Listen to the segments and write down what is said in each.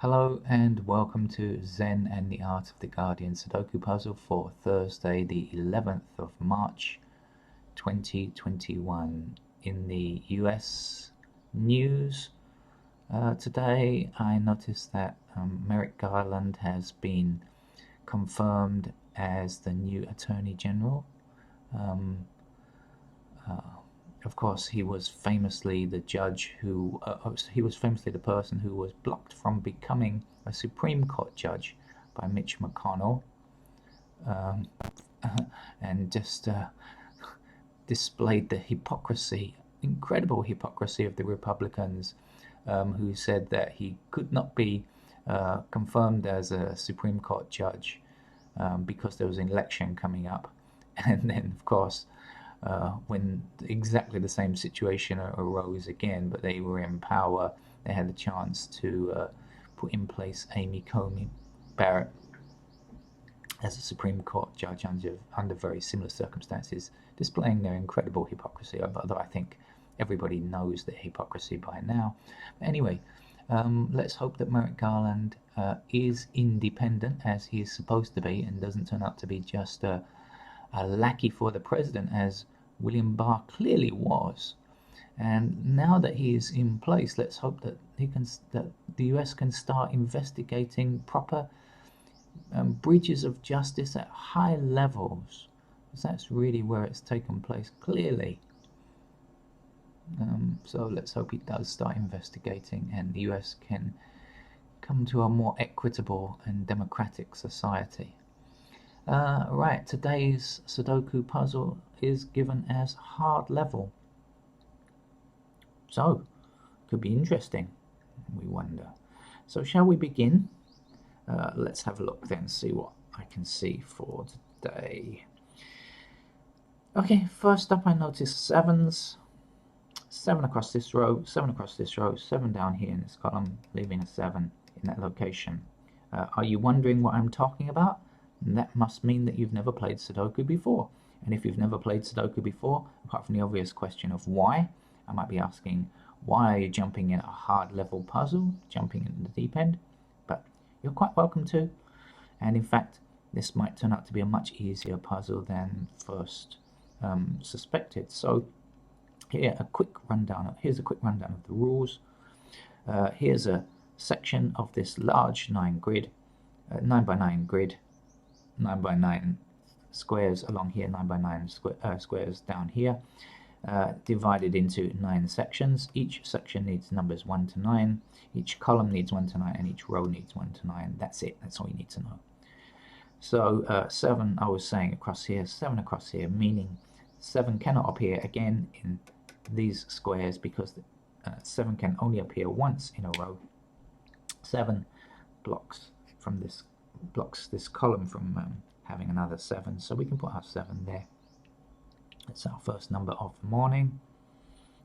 Hello and welcome to Zen and the Art of the Guardian Sudoku puzzle for Thursday, the 11th of March 2021. In the US news, today I noticed that Merrick Garland has been confirmed as the new Attorney General. Um, uh, of course, he was famously the judge he was famously the person who was blocked from becoming a Supreme Court judge by Mitch McConnell, um, and just displayed the hypocrisy, incredible hypocrisy of the Republicans, who said that he could not be confirmed as a Supreme Court judge because there was an election coming up. And then, of course, when exactly the same situation arose again, but they were in power, they had the chance to put in place Amy Coney Barrett as a Supreme Court judge under very similar circumstances, displaying their incredible hypocrisy. Although I think everybody knows the hypocrisy by now. But anyway, let's hope that Merrick Garland is independent as he is supposed to be and doesn't turn out to be just a lackey for the president, as William Barr clearly was. And now that he is in place, let's hope that that the US can start investigating proper breaches of justice at high levels, because that's really where it's taken place clearly. So let's hope he does start investigating, and the US can come to a more equitable and democratic society. Right, today's Sudoku puzzle is given as hard level. So, could be interesting, we wonder. So, shall we begin? Let's have a look then, see what I can see for today. Okay, first up I noticed sevens. 7 across this row, 7 across this row, 7 down here in this column, leaving a 7 in that location. Are you wondering what I'm talking about? That must mean that you've never played Sudoku before. And if you've never played Sudoku before, apart from the obvious question of why, I might be asking, why are you jumping in a hard level puzzle, jumping in the deep end? But you're quite welcome to. And in fact, this might turn out to be a much easier puzzle than first suspected. So here's a quick rundown of the rules. Here's a section of this large 9 by 9 grid, 9 by 9 squares along here, 9 by 9 squares down here, divided into 9 sections. Each section needs numbers 1 to 9, each column needs 1 to 9, and each row needs 1 to 9. That's it, that's all you need to know. So 7, I was saying, across here, 7 across here, meaning 7 cannot appear again in these squares because 7 can only appear once in a row. 7 blocks this column from having another 7, so we can put our 7 there. It's our first number of the morning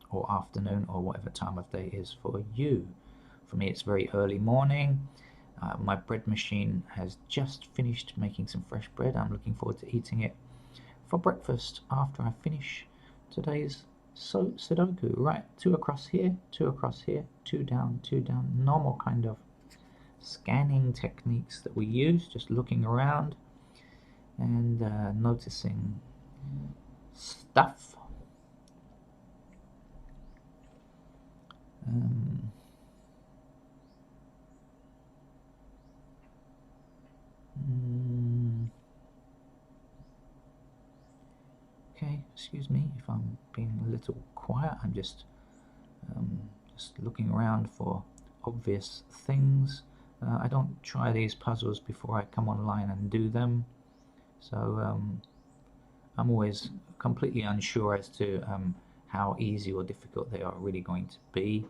or afternoon or whatever time of day is for you. For me, it's very early morning. My bread machine has just finished making some fresh bread. I'm looking forward to eating it for breakfast after I finish today's Sudoku. Right, 2 across here, 2 across here, 2 down, 2 down. Normal kind of scanning techniques that we use, just looking around and noticing stuff. Okay, excuse me if I'm being a little quiet. I'm just looking around for obvious things. I don't try these puzzles before I come online and do them, so I'm always completely unsure as to how easy or difficult they are really going to be.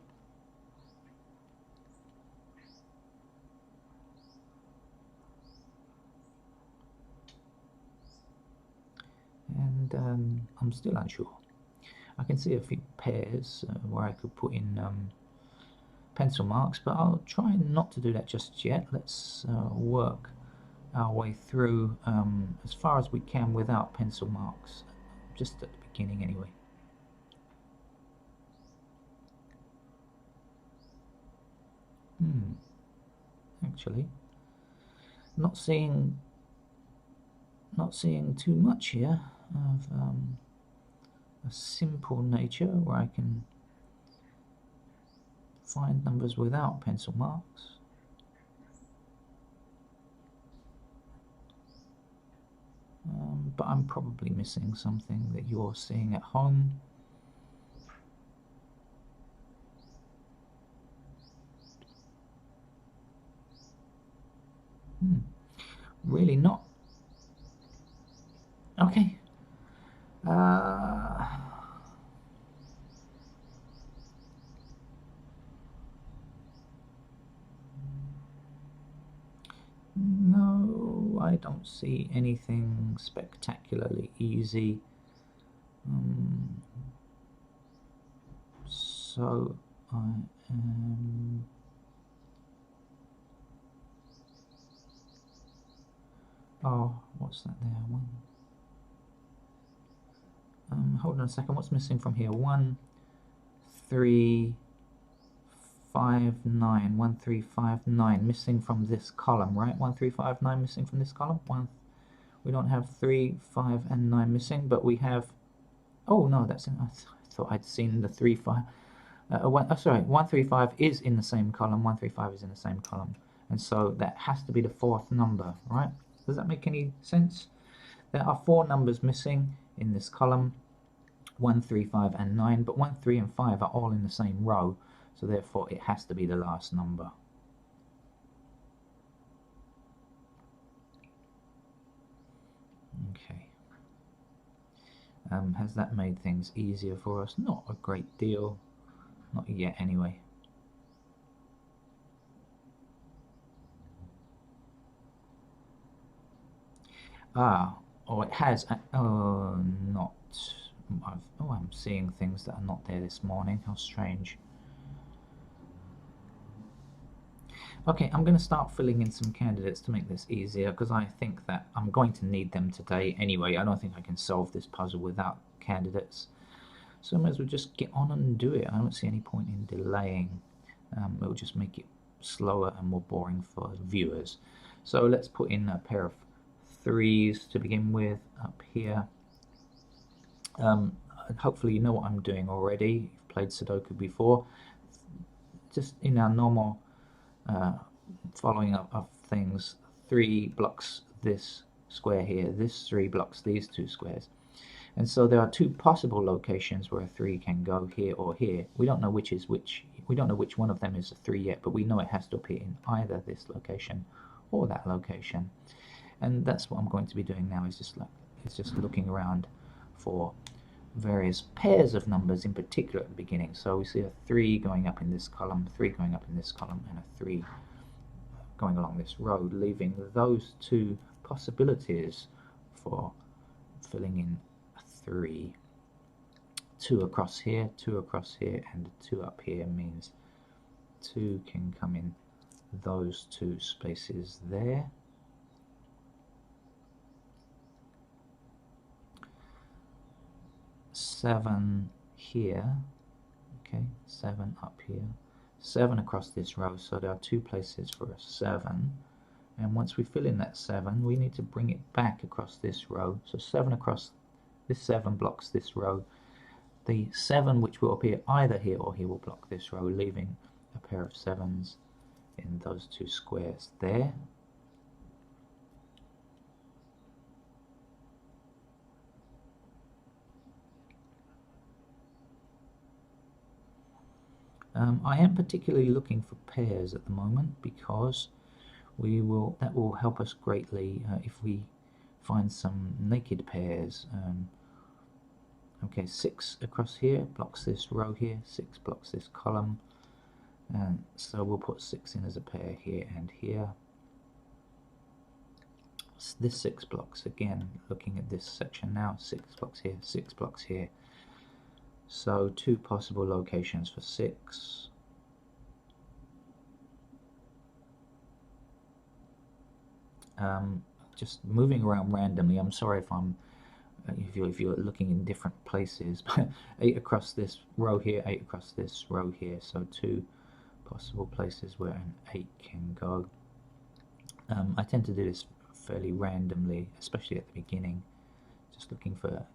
And I'm still unsure. I can see a few pairs where I could put in pencil marks, but I'll try not to do that just yet. Let's work our way through as far as we can without pencil marks, just at the beginning anyway. actually. Not seeing too much here of a simple nature where I can find numbers without pencil marks. But I'm probably missing something that you're seeing at home. Really not. Okay. No, I don't see anything spectacularly easy. So I am... Oh, what's that there? One. Hold on a second. What's missing from here? 1, 3, 5, 9. 1, 3, 5, 9 missing from this column, right? 1, 3, 5, 9 missing from this column. We don't have 3, 5, and 9 missing, but we have... Oh no, that's in... I thought I'd seen the 3, 5. Sorry, 1, 3, 5 is in the same column. 1, 3, 5 is in the same column, and so that has to be the fourth number, right? Does that make any sense? There are 4 numbers missing in this column, 1, 3, 5, and 9, but 1, 3, and 5 are all in the same row, so therefore it has to be the last number. Okay. Has that made things easier for us? Not a great deal. Not yet, anyway. Oh, it has. Not. I'm seeing things that are not there this morning. How strange. Okay, I'm going to start filling in some candidates to make this easier, because I think that I'm going to need them today anyway. I don't think I can solve this puzzle without candidates. So I might as well just get on and do it. I don't see any point in delaying. It will just make it slower and more boring for viewers. So let's put in a pair of 3s to begin with up here. Hopefully you know what I'm doing already. You've played Sudoku before. Just in our normal following up of things, 3 blocks this square here, this 3 blocks these 2 squares. And so there are 2 possible locations where a 3 can go, here or here. We don't know which is which. We don't know which one of them is a 3 yet, but we know it has to appear in either this location or that location. And that's what I'm going to be doing now. Is just looking around for various pairs of numbers in particular at the beginning. So we see a 3 going up in this column, 3 going up in this column, and a 3 going along this road, leaving those 2 possibilities for filling in a 3. 2 across here, 2 across here, and 2 up here means 2 can come in those 2 spaces there. Seven here, okay, 7 up here, 7 across this row, so there are 2 places for a 7, and once we fill in that 7 we need to bring it back across this row, so 7 across this 7 blocks this row. The 7 which will appear either here or here will block this row, leaving a pair of 7s in those 2 squares there. I am particularly looking for pairs at the moment, because that will help us greatly if we find some naked pairs. Okay, 6 across here blocks this row here, 6 blocks this column, and so we'll put 6 in as a pair here and here. This 6 blocks, again, looking at this section now, 6 blocks here, 6 blocks here. So 2 possible locations for 6. Just moving around randomly. I'm sorry if you're looking in different places, but 8 across this row here, 8 across this row here. So 2 possible places where an 8 can go. I tend to do this fairly randomly, especially at the beginning, just looking for,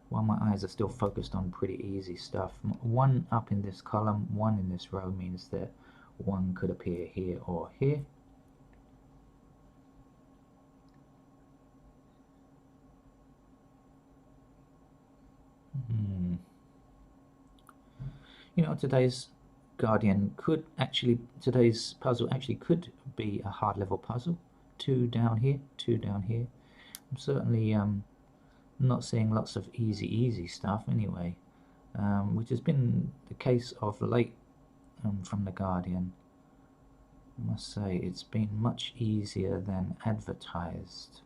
while my eyes are still focused on pretty easy stuff. One up in this column, one in this row means that one could appear here or here. You know, today's puzzle actually could be a hard level puzzle. Two down here, two down here. I'm certainly not seeing lots of easy stuff anyway, which has been the case of late from The Guardian. I must say it's been much easier than advertised.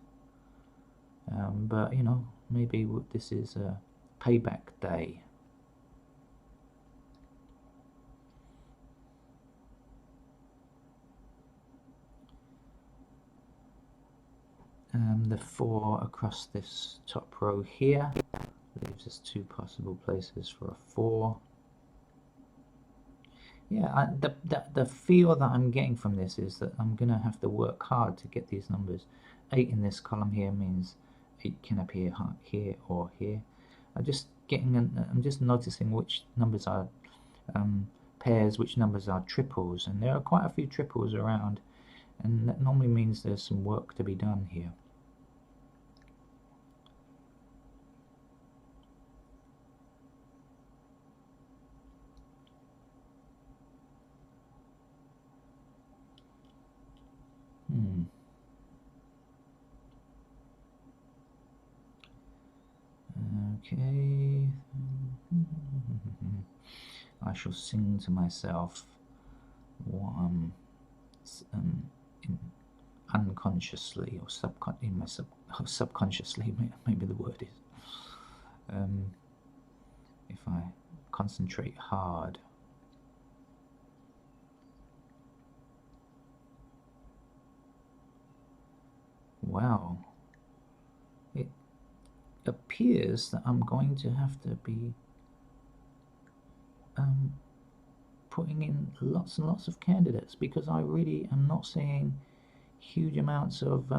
But, you know, maybe this is a payback day. The 4 across this top row here leaves us 2 possible places for a 4. Yeah, the feel that I'm getting from this is that I'm going to have to work hard to get these numbers. 8 in this column here means 8 can appear here or here. I'm just noticing which numbers are pairs, which numbers are triples, and there are quite a few triples around, and that normally means there's some work to be done here. Okay. I shall sing to myself what unconsciously or subconsciously, maybe the word is. If I concentrate hard. Wow. It appears that I'm going to have to be putting in lots and lots of candidates, because I really am not seeing huge amounts of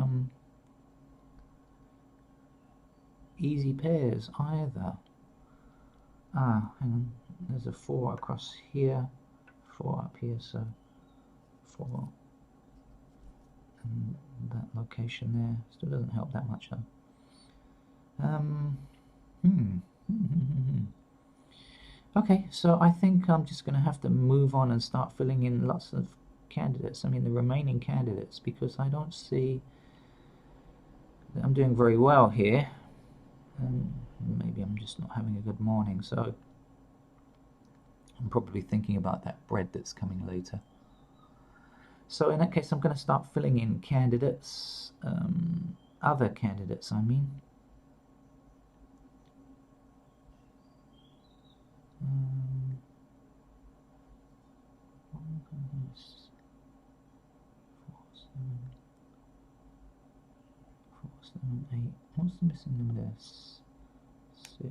easy pairs either. Hang on, there's a 4 across here, 4 up here, so 4 and that location there. Still doesn't help that much though. Okay, so I think I'm just going to have to move on and start filling in lots of candidates. I mean, the remaining candidates, because I don't see that I'm doing very well here. Maybe I'm just not having a good morning, so I'm probably thinking about that bread that's coming later. So in that case, I'm going to start filling in candidates, other candidates, I mean. Eight. What's the missing number there? 6.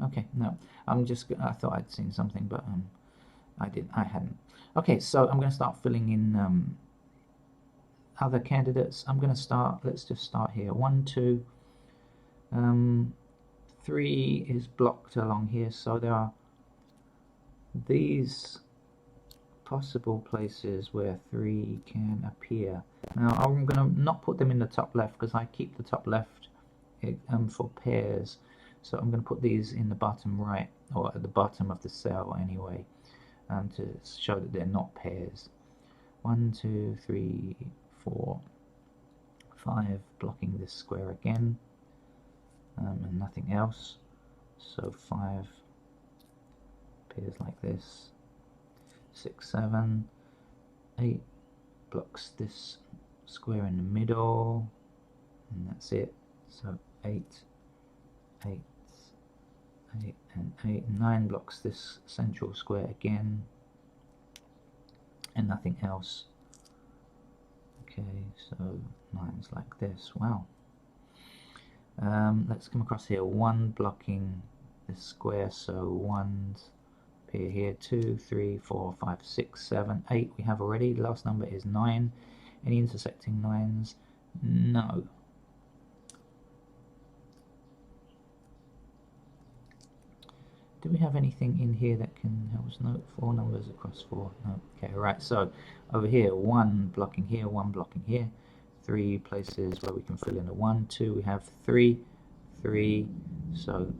Okay, no, I thought I'd seen something, but I hadn't. Okay, so I'm going to start filling in other candidates. I'm going to start, let's just start here. 1, 2, 3 is blocked along here, so there are these possible places where 3 can appear. Now I'm going to not put them in the top left, because I keep the top left for pairs, so I'm going to put these in the bottom right, or at the bottom of the cell anyway, to show that they're not pairs. 1, 2, 3, 4, 5, blocking this square again, and nothing else, so 5 appears like this. 6, 7, 8 blocks this square in the middle, and that's it. So 8, 8, 8, and 8. 9 blocks this central square again, and nothing else. Okay, so 9's like this. Wow. Let's come across here. 1 blocking this square, so 1's appear here. 2, 3, 4, 5, 6, 7, 8 we have already. The last number is 9. Any intersecting 9s? No. Do we have anything in here that can help us? No. 4 numbers across 4. No. Okay, right. So over here, 1 blocking here, 1 blocking here. 3 places where we can fill in a 1. 2, we have 3, 3. So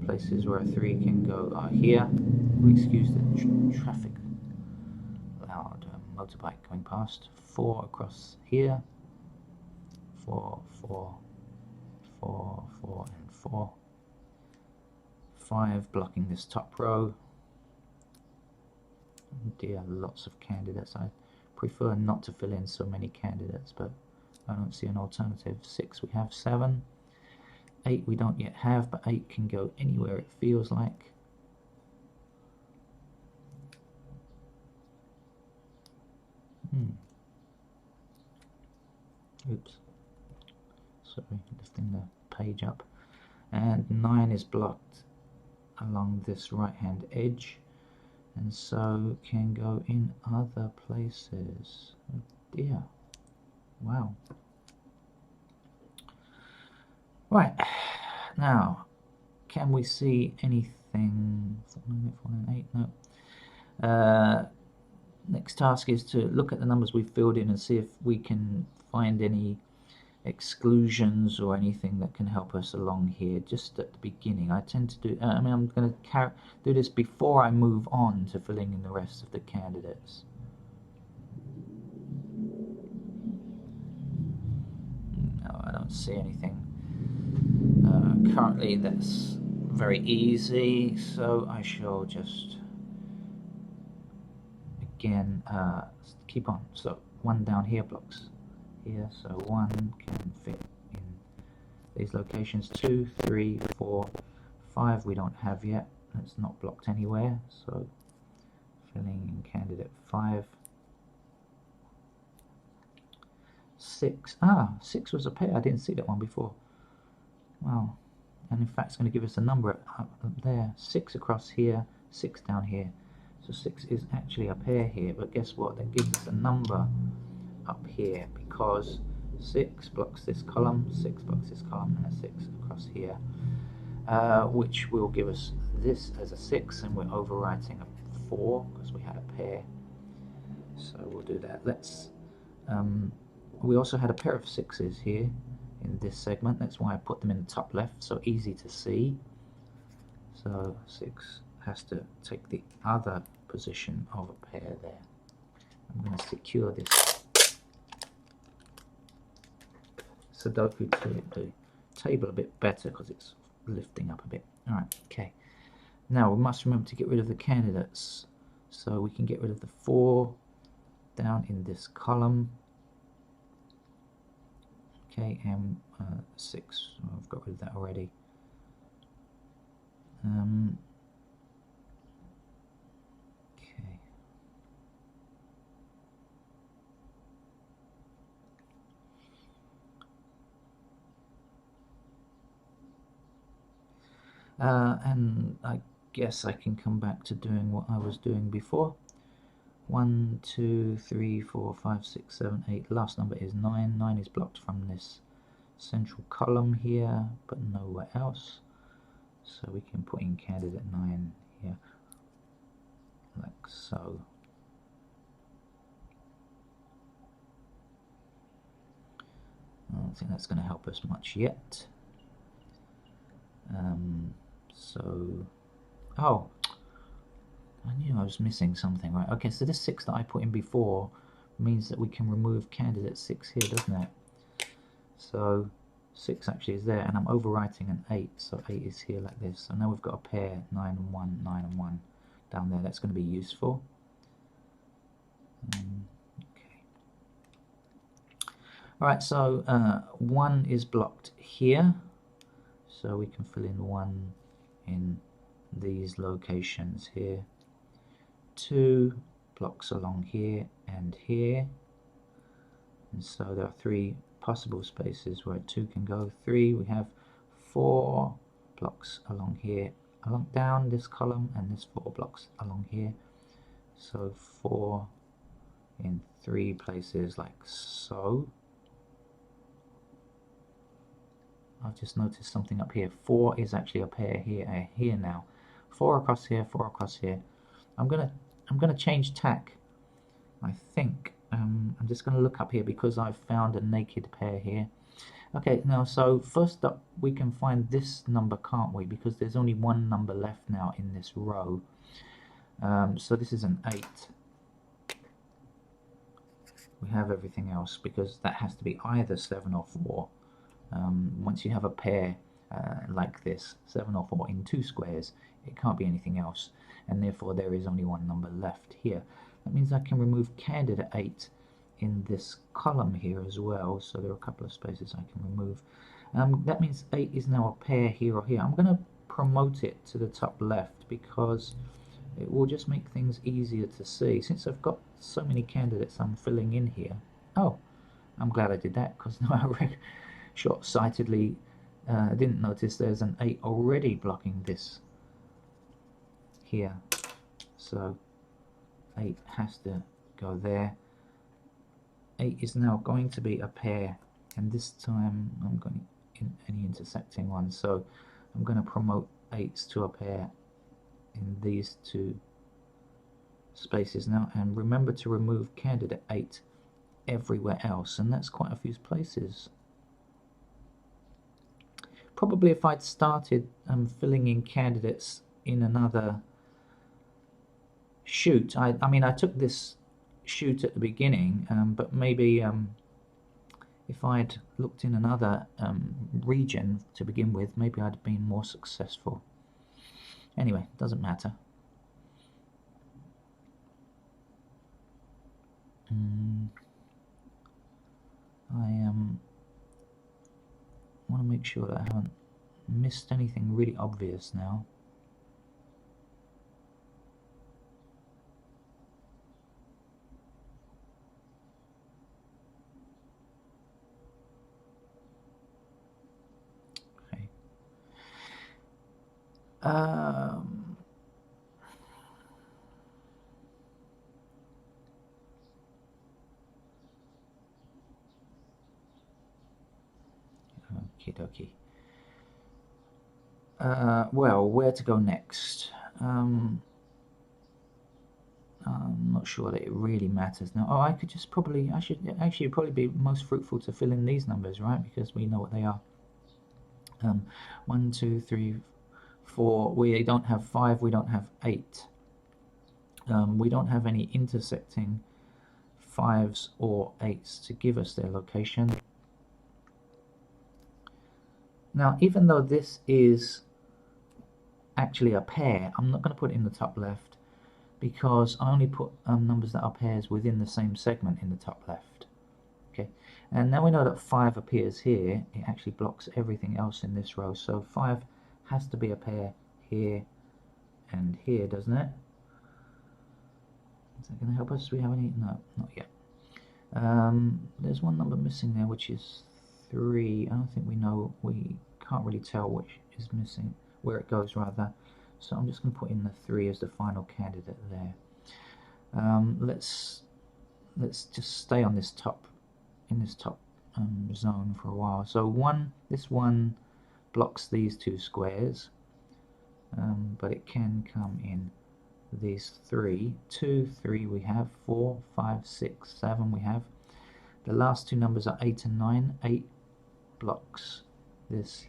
places where a 3 can go are here. Excuse the traffic. Loud motorbike going past. 4 across here. 4, 4, 4, 4, and 4. 5 blocking this top row. Oh dear, lots of candidates. I prefer not to fill in so many candidates, but I don't see an alternative. 6 we have. 7. 8 we don't yet have, but 8 can go anywhere it feels like. Oops. Sorry, lifting the page up. And 9 is blocked along this right hand edge, and so can go in other places. Oh dear. Wow. Right, now can we see anything? 4, 9, 8, no. Next task is to look at the numbers we've filled in and see if we can find any exclusions or anything that can help us along here just at the beginning. I tend to do, I'm going to do this before I move on to filling in the rest of the candidates. No, I don't see anything currently that's very easy, so I shall just again keep on. So 1 down here blocks here, so 1 can fit in these locations. 2, 3, 4, 5 we don't have yet. It's not blocked anywhere, so filling in candidate 5. 6. 6 was a pair. I didn't see that one before. Wow. And in fact it's going to give us a number up there. 6 across here, 6 down here. So 6 is actually a pair here, but guess what? That gives us a number up here because 6 blocks this column, 6 blocks this column, and a 6 across here, which will give us this as a 6, and we're overwriting a 4 because we had a pair. So we'll do that. Let's. We also had a pair of 6s here in this segment. That's why I put them in the top left, so easy to see. So 6 has to take the other position of a pair there. I'm going to secure this Sudoku to the table a bit better because it's lifting up a bit. Alright, okay. Now we must remember to get rid of the candidates. So we can get rid of the 4 down in this column. Okay, and 6, I've got rid of that already. Okay. And I guess I can come back to doing what I was doing before. 1, 2, 3, 4, 5, 6, 7, 8. Last number is 9. 9 is blocked from this central column here, but nowhere else. So we can put in candidate 9 here, like so. I don't think that's going to help us much yet. Oh, I knew I was missing something, right? Okay, so this 6 that I put in before means that we can remove candidate 6 here, doesn't it? So 6 actually is there, and I'm overwriting an 8, so 8 is here like this. So now we've got a pair, 9 and 1, 9 and 1 down there. That's going to be useful. Okay. Alright, so 1 is blocked here, so we can fill in 1 in these locations here. 2 blocks along here and here, and so there are 3 possible spaces where 2 can go. 3, we have 4 blocks along here along down this column, and this 4 blocks along here. So 4 in 3 places like so. I've just noticed something up here. 4 is actually a pair here now. 4 across here, 4 across here. I'm gonna change tack. I think I'm just gonna look up here because I've found a naked pair here. Okay, now so first up we can find this number, can't we? Because there's only one number left now in this row. So this is an 8. We have everything else because that has to be either 7 or 4. Once you have a pair like this, 7 or 4 in 2 squares, it can't be anything else, and therefore there is only one number left here. That means I can remove candidate 8 in this column here as well, so there are a couple of spaces I can remove. That means 8 is now a pair here or here. I'm going to promote it to the top left because it will just make things easier to see. Since I've got so many candidates I'm filling in here. Oh, I'm glad I did that because now I short-sightedly didn't notice there's an 8 already blocking this here. So 8 has to go there. 8 is now going to be a pair, and this time I'm going in any intersecting one. So I'm going to promote 8s to a pair in these 2 spaces now, and remember to remove candidate 8 everywhere else, and that's quite a few places. Probably if I'd started filling in candidates in another shoot, I mean I took this shoot at the beginning, but maybe if I'd looked in another region to begin with, maybe I'd have been more successful. Anyway, doesn't matter. I want to make sure that I haven't missed anything really obvious now. Okay. Okie dokie. Well, where to go next? I'm not sure that it really matters now. Oh, I should actually probably be most fruitful to fill in these numbers, right? Because we know what they are. 1, 2, 3, 4. We don't have 5. We don't have 8. We don't have any intersecting 5s or 8s to give us their location. Now, even though this is actually a pair, I'm not going to put it in the top left because I only put numbers that are pairs within the same segment in the top left. Okay, and now we know that 5 appears here. It actually blocks everything else in this row, so 5 has to be a pair here and here, doesn't it? Is that going to help us? Do we have any? No, not yet. There's one number missing there, which is 3. I don't think we know. We can't really tell which is missing, where it goes rather. So I'm just going to put in the 3 as the final candidate there. Let's just stay on this top, in this top zone for a while. So this one blocks these 2 squares, but it can come in these 3. 2, 3 we have, 4, 5, 6, 7 we have. The last 2 numbers are 8 and 9. 8 blocks this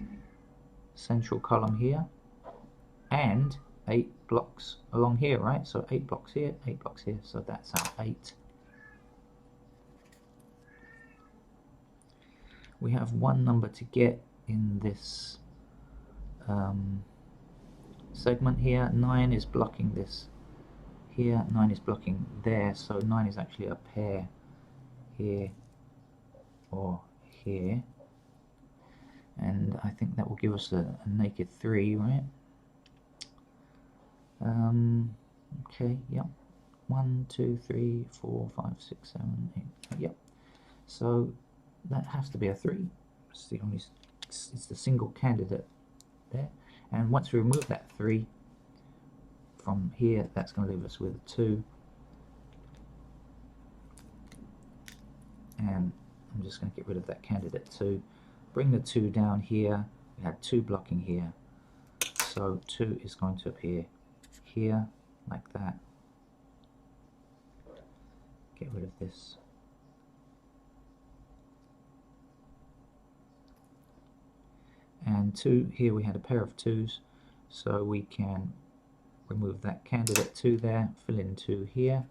central column here, and 8 blocks along here, right? So 8 blocks here, 8 blocks here, so that's our 8. We have one number to get in this segment here. 9 is blocking this here, 9 is blocking there, so 9 is actually a pair here or here, and I think that will give us a naked 3, right? Okay, yep. 1, 2, 3, 4, 5, 6, 7, 8. Yep. So that has to be a 3. It's the single candidate there, And once we remove that 3 from here, that's going to leave us with a 2. And I'm just going to get rid of that candidate 2. Bring the 2 down here. We had 2 blocking here. So 2 is going to appear here, like that. Get rid of this. And 2, here we had a pair of 2s, so we can remove that candidate 2 there, fill in 2 here,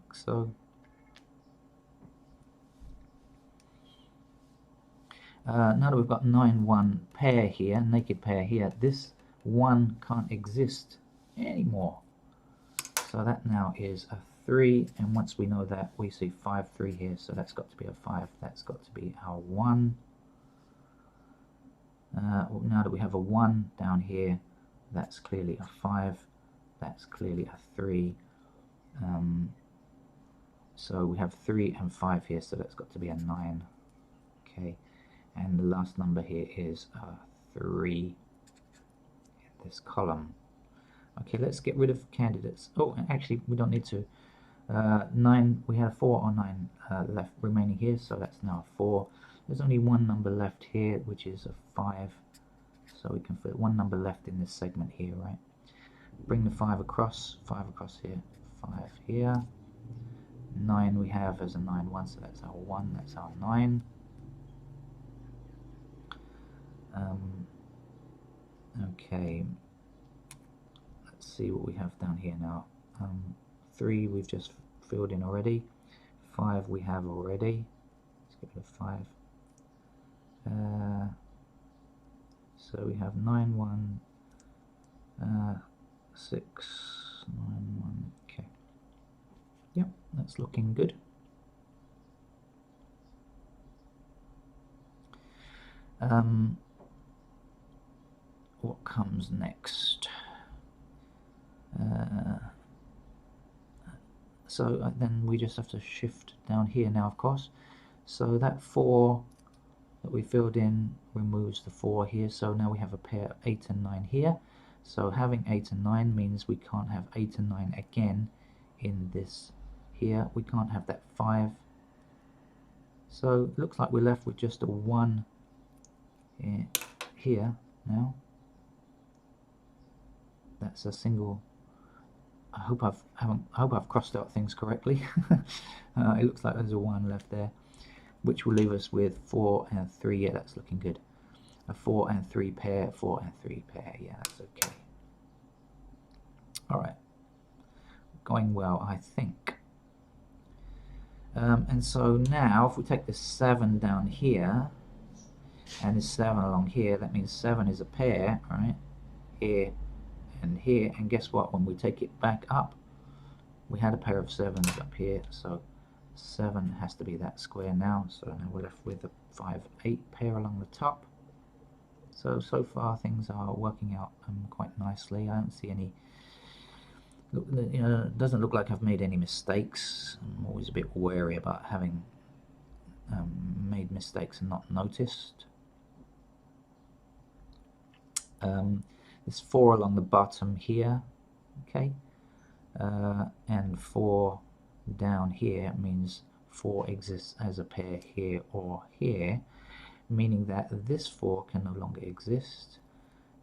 like so. Now that we've got 9, 1 pair here, naked pair here, this 1 can't exist anymore. So that now is a 3, and once we know that, we see 5, 3 here, so that's got to be a 5, that's got to be our 1. Now that we have a 1 down here, that's clearly a 5, that's clearly a 3. So we have 3 and 5 here, so that's got to be a 9. Okay, and the last number here is 3 in this column. Okay, let's get rid of candidates. Oh, actually, we don't need to. 9, we have 4 or 9 left remaining here, so that's now 4. There's only one number left here, which is a 5. So we can fit one number left in this segment here, right? Bring the 5 across here, 5 here. 9 we have as a 9, 1, so that's our 1, that's our 9. Okay, let's see what we have down here now. 3 we've just filled in already. 5 we have already. Let's get rid of 5. So we have 9, 1, 6, 9, 1. Okay. Yep, that's looking good. What comes next? So then we just have to shift down here now, of course. So that 4 that we filled in removes the 4 here, so now we have a pair of 8 and 9 here. So having 8 and 9 means we can't have 8 and 9 again in this here. We can't have that 5. So it looks like we're left with just a 1 here now. That's a single. I hope I've crossed out things correctly. It looks like there's a 1 left there, which will leave us with 4 and 3. Yeah, that's looking good. A 4 and 3 pair, 4 and 3 pair. Yeah, that's okay. All right, going well, I think. And so now, if we take this 7 down here and this 7 along here, that means 7 is a pair, right? Here and here, and guess what? When we take it back up, we had a pair of 7s up here, so 7 has to be that square now. So now we're left with a 5, 8 pair along the top. So far things are working out quite nicely. I don't see any. It doesn't look like I've made any mistakes. I'm always a bit wary about having made mistakes and not noticed. There's 4 along the bottom here, okay, and 4 down here means 4 exists as a pair here or here, meaning that this 4 can no longer exist,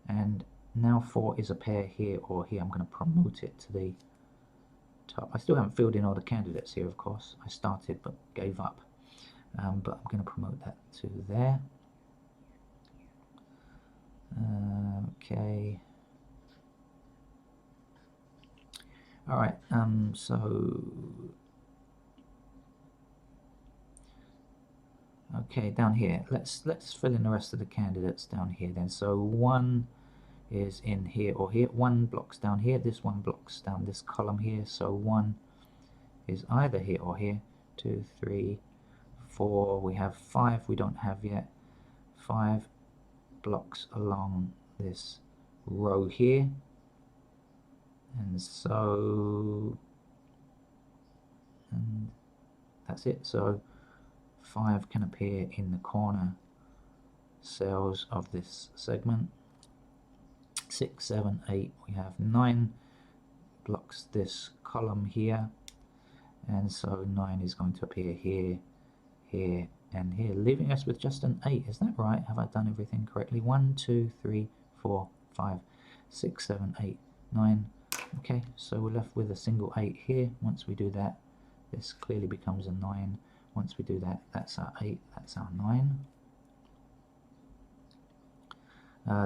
and now 4 is a pair here or here. I'm going to promote it to the top. I still haven't filled in all the candidates here, of course. I started but gave up, but I'm going to promote that to there. Okay. All right. So okay, down here. Let's fill in the rest of the candidates down here then. So 1 is in here or here. 1 blocks down here. This 1 blocks down this column here. So 1 is either here or here. 2, 3, 4. We have 5. We don't have yet. 5 blocks along this row here, and so that's it. So 5 can appear in the corner cells of this segment. 6, 7, 8. We have 9 blocks this column here, and so 9 is going to appear here, here, and here, leaving us with just an 8. Is that right? Have I done everything correctly? 1, 2, 3, 4, 5, 6, 7, 8, 9. Okay, so we're left with a single 8 here. Once we do that, this clearly becomes a 9. Once we do that, that's our 8, that's our 9.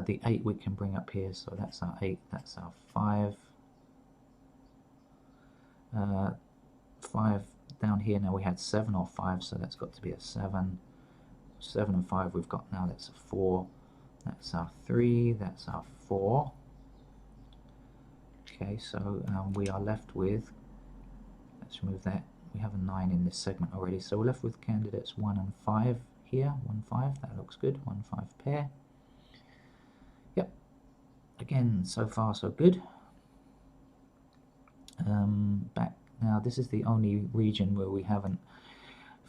The 8 we can bring up here, so that's our 8, that's our 5. 5 down here, now we had 7 or 5, so that's got to be a 7. 7 and 5 we've got now, that's a 4. That's our 3, that's our 4. Okay, so we are left with, let's remove that, we have a 9 in this segment already, so we're left with candidates 1 and 5 here, 1, 5, that looks good, 1, 5 pair. Yep, again, so far so good. Back now, this is the only region where we haven't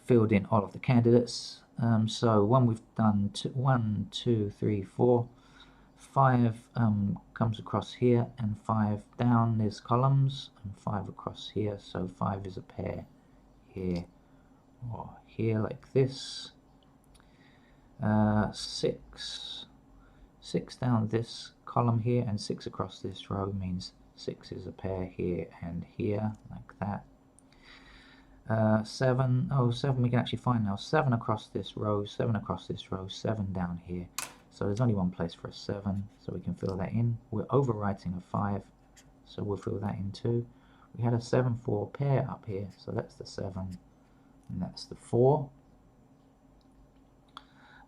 filled in all of the candidates. So one we've done 1, 2, 3, 4, 5 comes across here, and 5 down there's columns, and 5 across here, so 5 is a pair here or here like this. 6 down this column here, and 6 across this row means 6 is a pair here and here like that. 7, oh 7 we can actually find now, 7 across this row, 7 across this row, 7 down here, so there's only one place for a 7, so we can fill that in. We're overwriting a 5, so we'll fill that in too. We had a 7, 4 pair up here, so that's the 7 and that's the 4.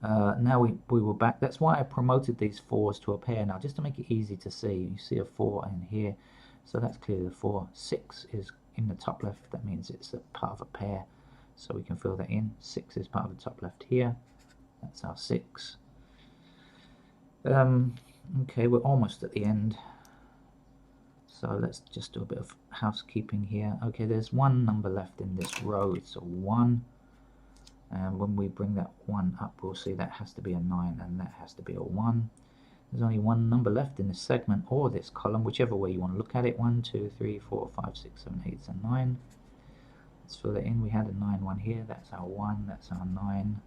Now we were back. That's why I promoted these 4s to a pair now, just to make it easy to see. You see a 4 in here, so that's clearly the 4. 6 is in the top left, that means it's a part of a pair, so we can fill that in. 6 is part of the top left here, that's our 6. Okay, we're almost at the end, so let's just do a bit of housekeeping here. Okay, there's one number left in this row, it's a 1. And when we bring that 1 up, we'll see that has to be a 9 and that has to be a 1. There's only one number left in this segment or this column, whichever way you want to look at it. 1, 2, 3, 4, 5, 6, 7, 8, and 9. Let's fill that in. We had a 9 1 here, that's our 1, that's our 9.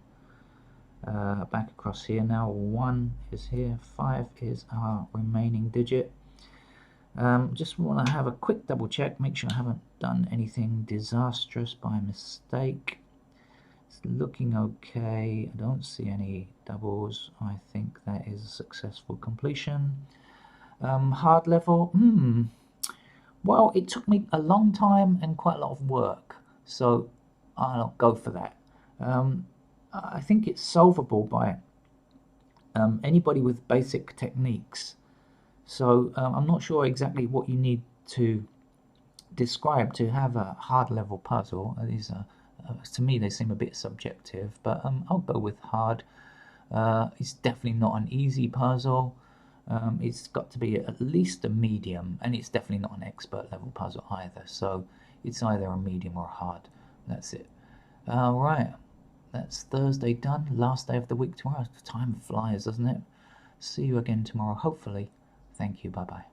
Back across here now, 1 is here, 5 is our remaining digit. Just want to have a quick double check, make sure I haven't done anything disastrous by mistake. It's looking okay. I don't see any doubles. I think that is a successful completion. Hard level. Well, it took me a long time and quite a lot of work, so I'll go for that. I think it's solvable by anybody with basic techniques. So I'm not sure exactly what you need to describe to have a hard level puzzle. These are to me they seem a bit subjective, but I'll go with hard. It's definitely not an easy puzzle. It's got to be at least a medium, and it's definitely not an expert level puzzle either, so it's either a medium or a hard. That's it. Right, that's Thursday done, last day of the week tomorrow. Time flies, doesn't it? See you again tomorrow, hopefully. Thank you, bye bye.